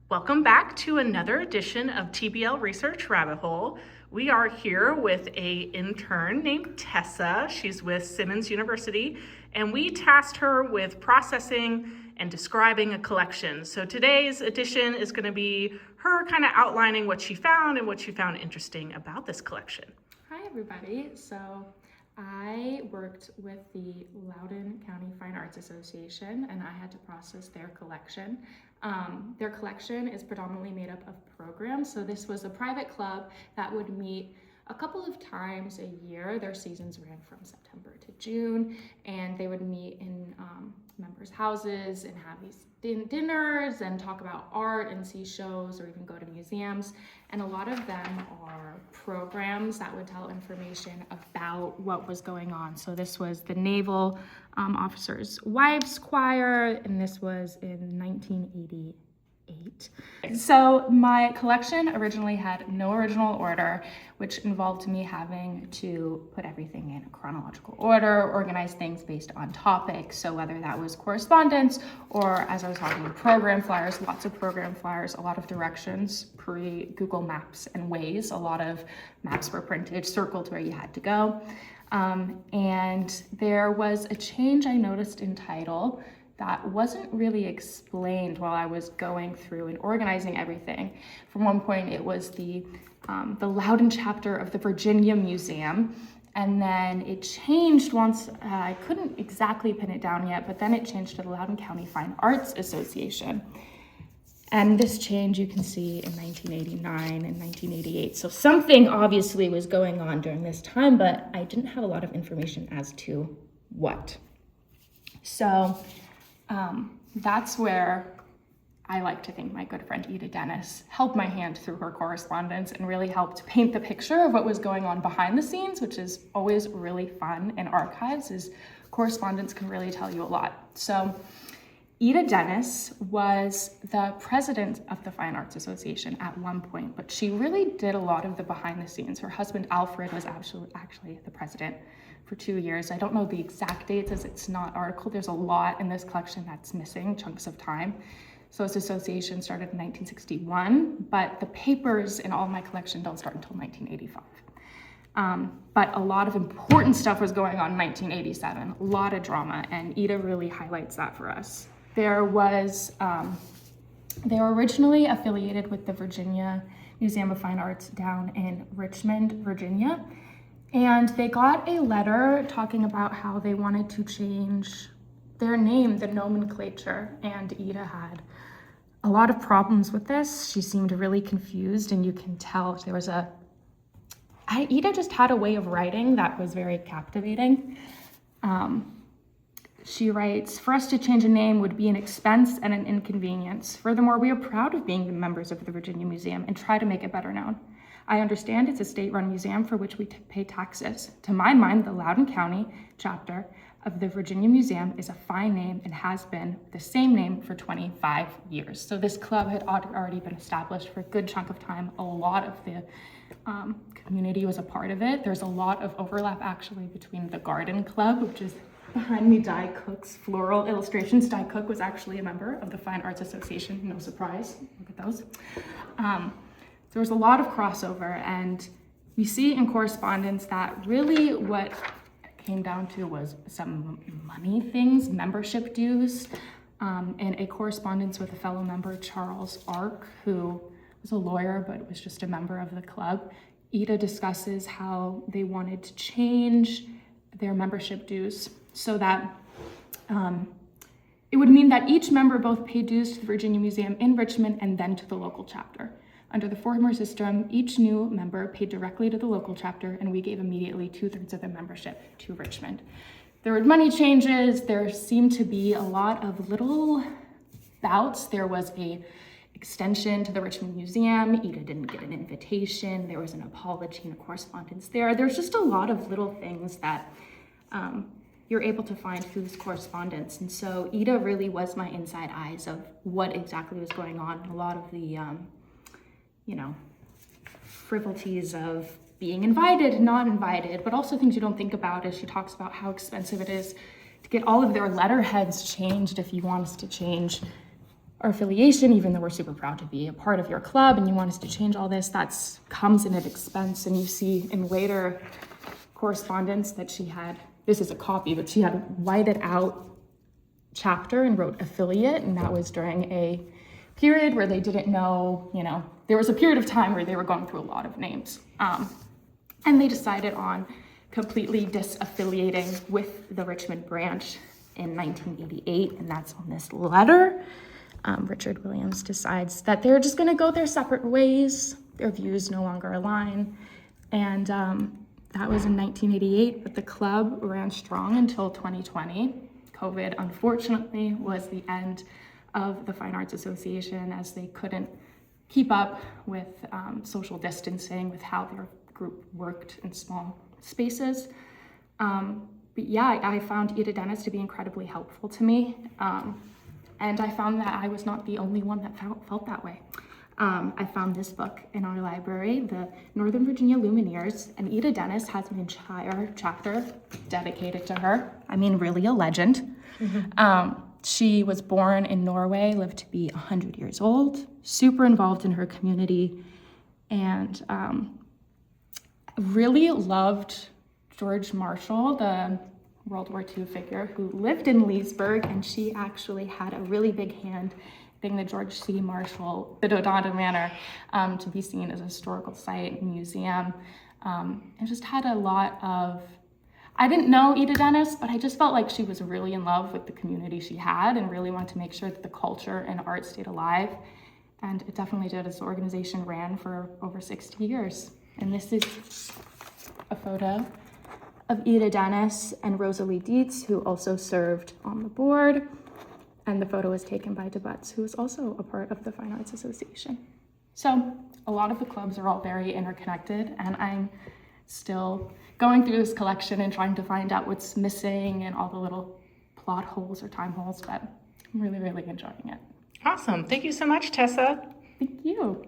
Welcome back to another edition of TBL Research Rabbit Hole. We are here with an intern named Tessa. She's with Simmons University, and we tasked her with processing and describing a collection. So today's edition is going to be her kind of outlining what she found and what she found interesting about this collection. Hi everybody. So I worked with the Loudoun County Fine Arts Association and I had to process their collection. Their collection is predominantly made up of programs. So this was a private club that would meet a couple of times a year. Their seasons ran from September to June, and they would meet in members' houses and have these dinners and talk about art and see shows or even go to museums. And a lot of them are programs that would tell information about what was going on. So this was the Naval Officers' Wives Choir, and this was in 1988. So my collection originally had no original order, which involved me having to put everything in a chronological order, organize things based on topics. So whether that was correspondence or, as I was talking, program flyers, lots of program flyers, a lot of directions, pre-Google Maps and Waze, a lot of maps were printed, circled where you had to go. And there was a change I noticed in title that wasn't really explained while I was going through and organizing everything. From one point, it was the Loudoun chapter of the Virginia Museum, and then it changed once, I couldn't exactly pin it down yet, but then it changed to the Loudoun County Fine Arts Association. And this change you can see in 1989 and 1988. So something obviously was going on during this time, but I didn't have a lot of information as to what. So that's where I like to think my good friend Eeda Dennis helped my hand through her correspondence and really helped paint the picture of what was going on behind the scenes, which is always really fun in archives, is correspondence can really tell you a lot. So Eeda Dennis was the president of the Fine Arts Association at one point, but she really did a lot of the behind the scenes. Her husband Alfred was actually the president for 2 years. I don't know the exact dates as it's not articled. There's a lot in this collection that's missing, chunks of time. So this association started in 1961, but the papers in all my collection don't start until 1985. But a lot of important stuff was going on in 1987, a lot of drama, and Eeda really highlights that for us. They were originally affiliated with the Virginia Museum of Fine Arts down in Richmond, Virginia. And they got a letter talking about how they wanted to change their name, the nomenclature, and Eeda had a lot of problems with this. She seemed really confused, and you can tell there was Eeda just had a way of writing that was very captivating. She writes, "For us to change a name would be an expense and an inconvenience. Furthermore, we are proud of being the members of the Virginia Museum and try to make it better known. I understand it's a state-run museum for which we pay taxes. To my mind, the Loudoun County chapter of the Virginia Museum is a fine name and has been the same name for 25 years. So this club had already been established for a good chunk of time. A lot of the community was a part of it. There's a lot of overlap actually between the Garden Club, which is behind me, Di Cook's Floral Illustrations. Di Cook was actually a member of the Fine Arts Association, no surprise, look at those. There was a lot of crossover, and we see in correspondence that really what came down to was some money things, membership dues, and a correspondence with a fellow member, Charles Ark, who was a lawyer but was just a member of the club. Eeda discusses how they wanted to change their membership dues so that it would mean that each member both paid dues to the Virginia Museum in Richmond and then to the local chapter. Under the former system, each new member paid directly to the local chapter, and we gave immediately 2/3 of the membership to Richmond. There were money changes. There seemed to be a lot of little bouts. There was a extension to the Richmond Museum. Eeda didn't get an invitation. There was an apology and a correspondence there. There's just a lot of little things that you're able to find through this correspondence. And so Eeda really was my inside eyes of what exactly was going on. A lot of the, frivolities of being invited, not invited, but also things you don't think about as she talks about how expensive it is to get all of their letterheads changed if you want us to change our affiliation, even though we're super proud to be a part of your club and you want us to change all this, that's comes in at expense. And you see in later correspondence that she had, this is a copy, but she had whited out chapter and wrote affiliate, and that was during a period where they didn't know, there was a period of time where they were going through a lot of names. And they decided on completely disaffiliating with the Richmond branch in 1988, and that's on this letter. Richard Williams decides that they're just going to go their separate ways. Their views no longer align. And that was in 1988, but the club ran strong until 2020. COVID, unfortunately, was the end of the Fine Arts Association, as they couldn't keep up with social distancing, with how their group worked in small spaces. But yeah, I found Eeda Dennis to be incredibly helpful to me. And I found that I was not the only one that felt that way. I found this book in our library, the Northern Virginia Luminaries, and Eeda Dennis has an entire chapter dedicated to her. I mean, really a legend. Mm-hmm. She was born in Norway, lived to be 100 years old, super involved in her community, and really loved George Marshall, the World War II figure who lived in Leesburg, and she actually had a really big hand in the George C. Marshall, the Loudoun Manor, to be seen as a historical site, museum. It just had a lot of, I didn't know Eeda Dennis, but I just felt like she was really in love with the community she had and really wanted to make sure that the culture and art stayed alive. And it definitely did, as the organization ran for over 60 years. And this is a photo of Eeda Dennis and Rosalie Dietz, who also served on the board. And the photo was taken by DeButz, who is also a part of the Fine Arts Association. So a lot of the clubs are all very interconnected, and I'm still going through this collection and trying to find out what's missing and all the little plot holes or time holes, but I'm really, really enjoying it. Awesome. Thank you so much, Tessa. Thank you.